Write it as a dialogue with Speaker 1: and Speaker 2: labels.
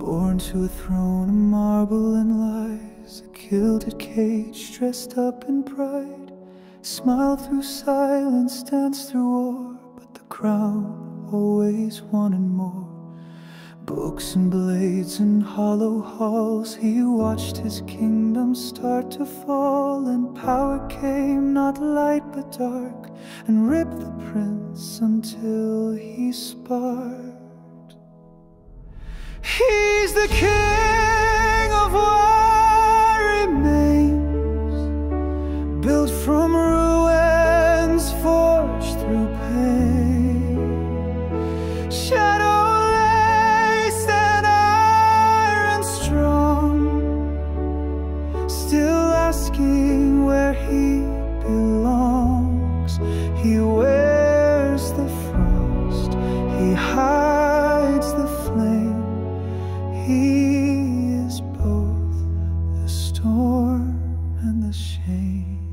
Speaker 1: Born to a throne of marble and lies, a gilded cage dressed up in pride. Smile through silence, dance through war, but the crown always wanted more. Books and blades and hollow halls, he watched his kingdom start to fall. And power came, not light but dark, and ripped the prince until he sparked. He's the king of what remains, built from ruins, forged through pain. Shadow-laced and iron strong, still asking where he belongs. He wears the frost, he hides the flame. He is both the storm and the shame.